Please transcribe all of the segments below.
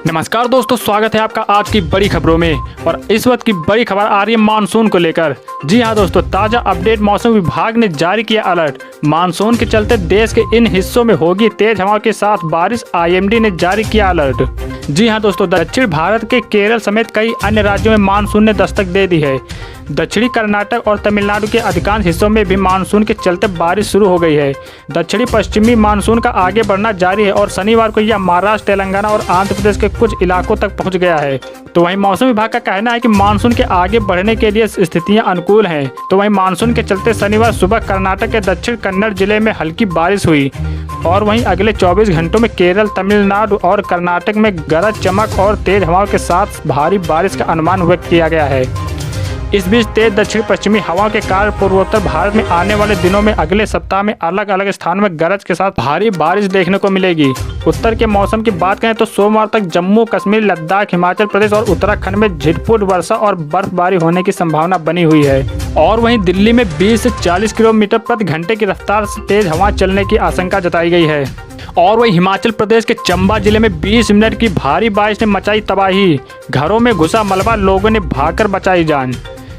नमस्कार दोस्तों, स्वागत है आपका आज की बड़ी खबरों में। और इस वक्त की बड़ी खबर आ रही है मानसून को लेकर। जी हां दोस्तों, ताज़ा अपडेट। मौसम विभाग ने जारी किया अलर्ट। मानसून के चलते देश के इन हिस्सों में होगी तेज हवाओं के साथ बारिश। आईएमडी ने जारी किया अलर्ट। जी हां दोस्तों, दक्षिण भारत के केरल समेत कई अन्य राज्यों में मानसून ने दस्तक दे दी है। दक्षिणी कर्नाटक और तमिलनाडु के अधिकांश हिस्सों में भी मानसून के चलते बारिश शुरू हो गई है। दक्षिणी पश्चिमी मानसून का आगे बढ़ना जारी है और शनिवार को यह महाराष्ट्र, तेलंगाना और आंध्र प्रदेश के कुछ इलाकों तक पहुंच गया है। तो वहीं मौसम विभाग का कहना है कि मानसून के आगे बढ़ने के लिए स्थितियां अनुकूल हैं। तो वहीं मानसून के चलते शनिवार सुबह कर्नाटक के दक्षिण कन्नड़ जिले में हल्की बारिश हुई और वहीं अगले 24 घंटों में केरल, तमिलनाडु और कर्नाटक में गरज चमक और तेज हवाओं के साथ भारी बारिश का अनुमान व्यक्त किया गया है। इस बीच तेज दक्षिण पश्चिमी हवाओं के कारण पूर्वोत्तर भारत में आने वाले दिनों में अगले सप्ताह में अलग अलग स्थानों में गरज के साथ भारी बारिश देखने को मिलेगी। उत्तर के मौसम की बात करें तो सोमवार तक जम्मू कश्मीर, लद्दाख, हिमाचल प्रदेश और उत्तराखंड में झिटपुट वर्षा और बर्फबारी होने की संभावना बनी हुई है। और वहीं दिल्ली में 20 से 40 किलोमीटर प्रति घंटे की रफ्तार से तेज हवा चलने की आशंका जताई गई है। और वहीं हिमाचल प्रदेश के चंबा जिले में 20 मिनट की भारी बारिश ने मचाई तबाही। घरों में घुसा मलबा, लोगों ने भागकर बचाई जान।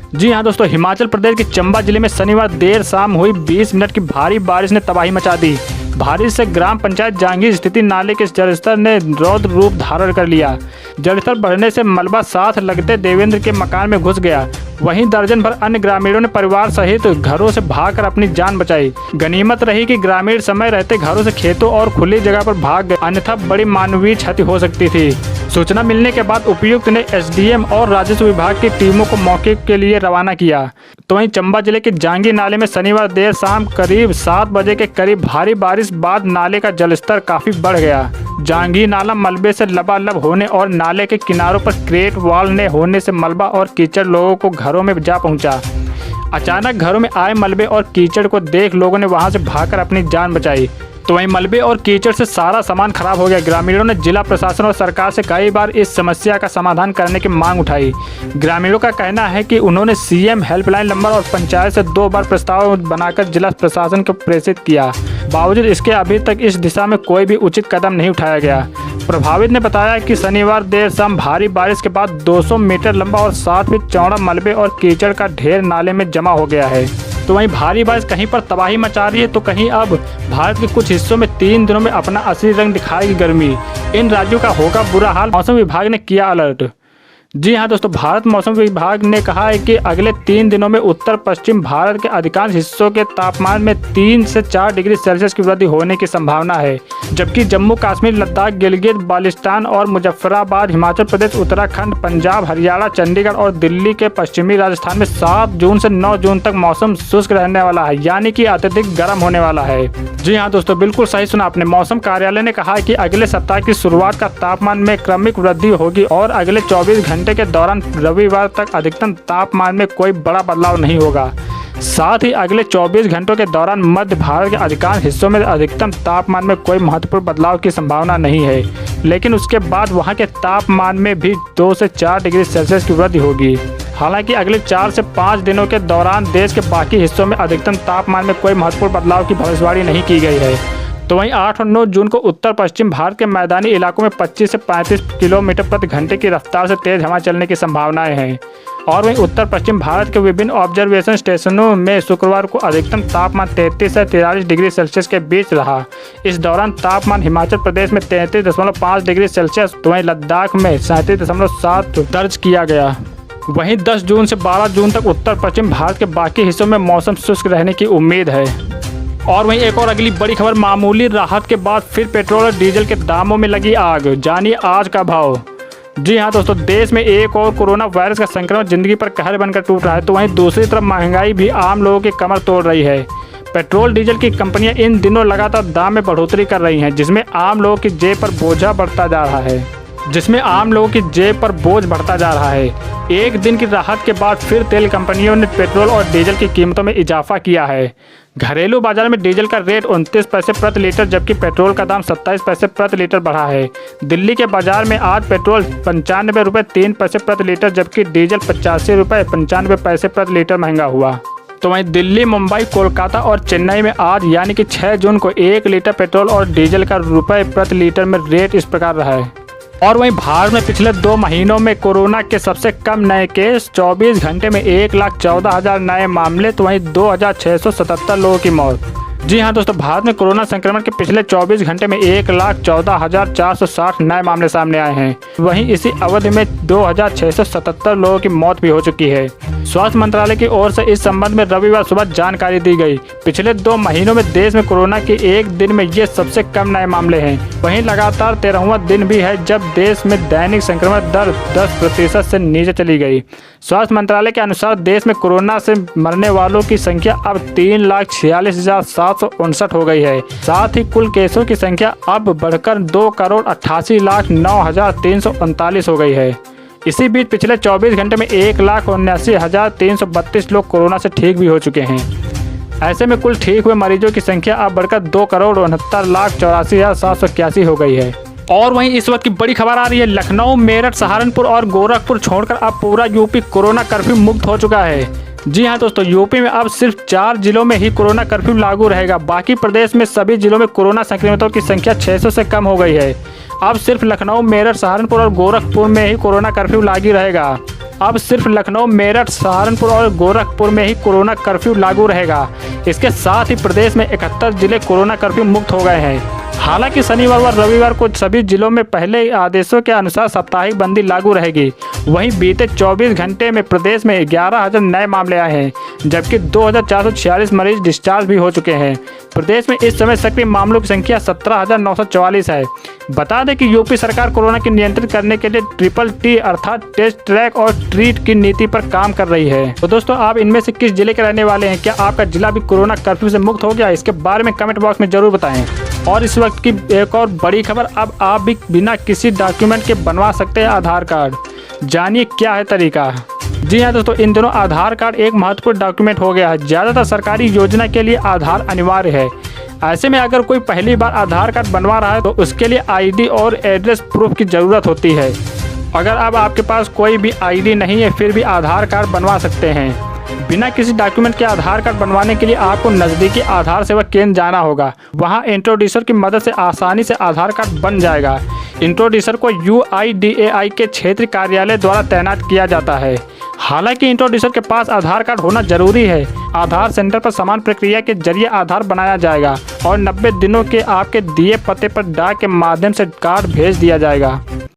जी हां दोस्तों, हिमाचल प्रदेश के चंबा जिले में शनिवार देर शाम हुई 20 मिनट की भारी बारिश ने तबाही मचा दी। बारिश से ग्राम पंचायत जांगीर स्थित नाले के जलस्तर ने रौद्र रूप धारण कर लिया। जलस्तर बढ़ने से मलबा साथ लगते देवेंद्र के मकान में घुस गया। वहीं दर्जन भर अन्य ग्रामीणों ने परिवार सहित घरों से भागकर अपनी जान बचाई। गनीमत रही कि ग्रामीण समय रहते घरों से खेतों और खुली जगह पर भाग गए, अन्यथा बड़ी मानवीय क्षति हो सकती थी। सूचना मिलने के बाद उपायुक्त ने एसडीएम और राजस्व विभाग की टीमों को मौके के लिए रवाना किया। तो वहीं चंबा जिले के जांगीर नाले में शनिवार देर शाम करीब 7 बजे के करीब भारी बारिश बाद नाले का जलस्तर काफी बढ़ गया। जांगीर नाला मलबे से लबालब होने और नाले के किनारों पर क्रेट वॉल ने होने से मलबा और कीचड़ लोगों को घरों में जा पहुंचा। अचानक घरों में आए मलबे और कीचड़ को देख लोगों ने वहां से भागकर अपनी जान बचाई। तो वहीं मलबे और कीचड़ से सारा सामान खराब हो गया। ग्रामीणों ने जिला प्रशासन और सरकार से कई बार इस समस्या का समाधान करने की मांग उठाई। ग्रामीणों का कहना है कि उन्होंने सीएम हेल्पलाइन नंबर और पंचायत से 2 बार प्रस्ताव बनाकर जिला प्रशासन को प्रेषित किया। बावजूद इसके अभी तक इस दिशा में कोई भी उचित कदम नहीं उठाया गया। प्रभावित ने बताया कि शनिवार देर शाम भारी बारिश के बाद 200 मीटर लंबा और 60 फीट चौड़ा मलबे और कीचड़ का ढेर नाले में जमा हो गया है। तो वहीं भारी बारिश कहीं पर तबाही मचा रही है तो कहीं अब भारत के कुछ हिस्सों में 3 दिनों में अपना असली रंग दिखाएगी गर्मी। इन राज्यों का होगा बुरा हाल, मौसम विभाग ने किया अलर्ट। जी हां दोस्तों, भारत मौसम विभाग ने कहा है कि अगले 3 दिनों में उत्तर पश्चिम भारत के अधिकांश हिस्सों के तापमान में 3 से 4 डिग्री सेल्सियस की वृद्धि होने की संभावना है, जबकि जम्मू कश्मीर, लद्दाख, गिलगित बाल्टिस्तान और मुजफ्फराबाद, हिमाचल प्रदेश, उत्तराखंड, पंजाब, हरियाणा, चंडीगढ़ और दिल्ली के पश्चिमी राजस्थान में 7 जून से 9 जून तक मौसम शुष्क रहने वाला है, यानी कि अत्यधिक गर्म होने वाला है। जी हाँ दोस्तों, बिल्कुल सही सुना आपने। मौसम कार्यालय ने कहा है कि अगले सप्ताह की शुरुआत का तापमान में क्रमिक वृद्धि होगी और अगले 24 घंटे के दौरान रविवार तक अधिकतम तापमान में कोई बड़ा बदलाव नहीं होगा। साथ ही अगले 24 घंटों के दौरान मध्य भारत के अधिकांश हिस्सों में अधिकतम तापमान में कोई महत्वपूर्ण बदलाव की संभावना नहीं है, लेकिन उसके बाद वहां के तापमान में भी 2 से 4 डिग्री सेल्सियस की वृद्धि होगी। हालांकि अगले 4 से 5 दिनों के दौरान देश के बाकी हिस्सों में अधिकतम तापमान में कोई महत्वपूर्ण बदलाव की भविष्यवाणी नहीं की गई है। तो वहीं 8 और 9 जून को उत्तर पश्चिम भारत के मैदानी इलाकों में 25 से 35 किलोमीटर प्रति घंटे की रफ्तार से तेज हवा चलने की संभावनाएं हैं। और वहीं उत्तर पश्चिम भारत के विभिन्न ऑब्जर्वेशन स्टेशनों में शुक्रवार को अधिकतम तापमान 33 से 43 डिग्री सेल्सियस के बीच रहा। इस दौरान तापमान हिमाचल प्रदेश में 33.5 डिग्री सेल्सियस, तो वहीं लद्दाख में 37.7 दर्ज किया गया। वहीं 10 जून से 12 जून तक उत्तर पश्चिम भारत के बाकी हिस्सों में मौसम शुष्क रहने की उम्मीद है। और वहीं एक और अगली बड़ी खबर, मामूली राहत के बाद फिर पेट्रोल और डीजल के दामों में लगी आग। जानिए आज का भाव। जी हाँ दोस्तों, देश में एक और कोरोना वायरस का संक्रमण जिंदगी पर कहर बनकर टूट रहा है, तो वहीं दूसरी तरफ महंगाई भी आम लोगों की कमर तोड़ रही है। पेट्रोल डीजल की कंपनियां इन दिनों लगातार दाम में बढ़ोतरी कर रही हैं, जिसमें आम लोगों की जेब पर बोझ बढ़ता जा रहा है। एक दिन की राहत के बाद फिर तेल कंपनियों ने पेट्रोल और डीजल की कीमतों में इजाफा किया है। घरेलू बाजार में डीजल का रेट 29 पैसे प्रति लीटर, जबकि पेट्रोल का दाम 27 पैसे प्रति लीटर बढ़ा है। दिल्ली के बाजार में आज पेट्रोल 95 रुपये 3 पैसे प्रति लीटर, जबकि डीजल 85 रुपये 95 पैसे प्रति लीटर महंगा हुआ। तो वहीं दिल्ली, मुंबई, कोलकाता और चेन्नई में आज यानी कि 6 जून को 1 लीटर पेट्रोल और डीजल का रुपये प्रति लीटर में रेट इस प्रकार रहा है। और वहीं भारत में पिछले 2 महीनों में कोरोना के सबसे कम नए केस, 24 घंटे में 1,14,000 नए मामले, तो वहीं 2,677 लोगों की मौत। जी हाँ दोस्तों, भारत में कोरोना संक्रमण के पिछले 24 घंटे में 1,14,460 नए मामले सामने आए हैं। वहीं इसी अवधि में 2,677 लोगों की मौत भी हो चुकी है। स्वास्थ्य मंत्रालय की ओर से इस संबंध में रविवार सुबह जानकारी दी गई। पिछले 2 महीनों में देश में कोरोना के एक दिन में ये सबसे कम नए मामले हैं। वहीं लगातार 13वां दिन भी है जब देश में दैनिक संक्रमण दर 10% से नीचे चली गई। स्वास्थ्य मंत्रालय के अनुसार देश में कोरोना से मरने वालों की संख्या अब 3,46,759 हो गई है। साथ ही कुल केसों की संख्या अब बढ़कर 2,88,09,339 हो गई है। इसी बीच पिछले 24 घंटे में 1,79,332 लोग कोरोना से ठीक भी हो चुके हैं। ऐसे में कुल ठीक हुए मरीजों की संख्या अब बढ़कर 2,69,84,781 हो गई है। और वहीं इस वक्त की बड़ी खबर आ रही है, लखनऊ, मेरठ, सहारनपुर और गोरखपुर छोड़कर अब पूरा यूपी कोरोना कर्फ्यू मुक्त हो चुका है। जी हाँ दोस्तों, यूपी में अब सिर्फ 4 जिलों में ही कोरोना कर्फ्यू लागू रहेगा। बाकी प्रदेश में सभी जिलों में कोरोना संक्रमितों की संख्या 600 से कम हो गई है। अब सिर्फ लखनऊ, मेरठ, सहारनपुर और गोरखपुर में ही कोरोना कर्फ्यू लागू रहेगा। अब सिर्फ लखनऊ, मेरठ, सहारनपुर और गोरखपुर में ही कोरोना कर्फ्यू लागू रहेगा। इसके साथ ही प्रदेश में 71 जिले कोरोना कर्फ्यू मुक्त हो गए हैं। हालांकि शनिवार व रविवार को सभी जिलों में पहले आदेशों के अनुसार साप्ताहिक बंदी लागू रहेगी। वहीं बीते 24 घंटे में प्रदेश में 11,000 नए मामले आए हैं, जबकि 2,446 मरीज डिस्चार्ज भी हो चुके हैं। प्रदेश में इस समय सक्रिय मामलों की संख्या 17,944 है। बता दें कि यूपी सरकार कोरोना की नियंत्रित करने के लिए TTT अर्थात टेस्ट, ट्रैक और ट्रीट की नीति पर काम कर रही है। तो दोस्तों, आप इनमें से किस जिले के रहने वाले हैं? क्या आपका जिला भी कोरोना कर्फ्यू से मुक्त हो गया? इसके बारे में कमेंट बॉक्स में जरूर बताएं। और इस वक्त की एक और बड़ी खबर, अब आप भी बिना किसी डॉक्यूमेंट के बनवा सकते हैं आधार कार्ड। जानिए क्या है तरीका। जी हाँ दोस्तों, इन दिनों आधार कार्ड एक महत्वपूर्ण डॉक्यूमेंट हो गया है। ज़्यादातर सरकारी योजना के लिए आधार अनिवार्य है। ऐसे में अगर कोई पहली बार आधार कार्ड बनवा रहा है तो उसके लिए ID और एड्रेस प्रूफ की ज़रूरत होती है। अगर अब आपके पास कोई भी ID नहीं है फिर भी आधार कार्ड बनवा सकते हैं। बिना किसी डॉक्यूमेंट के आधार कार्ड बनवाने के लिए आपको नज़दीकी आधार सेवा केंद्र जाना होगा। वहां इंट्रोड्यूसर की मदद से आसानी से आधार कार्ड बन जाएगा। इंट्रोड्यूसर को UIDAI के क्षेत्रीय कार्यालय द्वारा तैनात किया जाता है। हालांकि इंट्रोड्यूसर के पास आधार कार्ड होना जरूरी है। आधार सेंटर पर समान प्रक्रिया के जरिए आधार बनाया जाएगा और 90 दिनों के आपके दिए पते पर डाक के माध्यम से कार्ड भेज दिया जाएगा।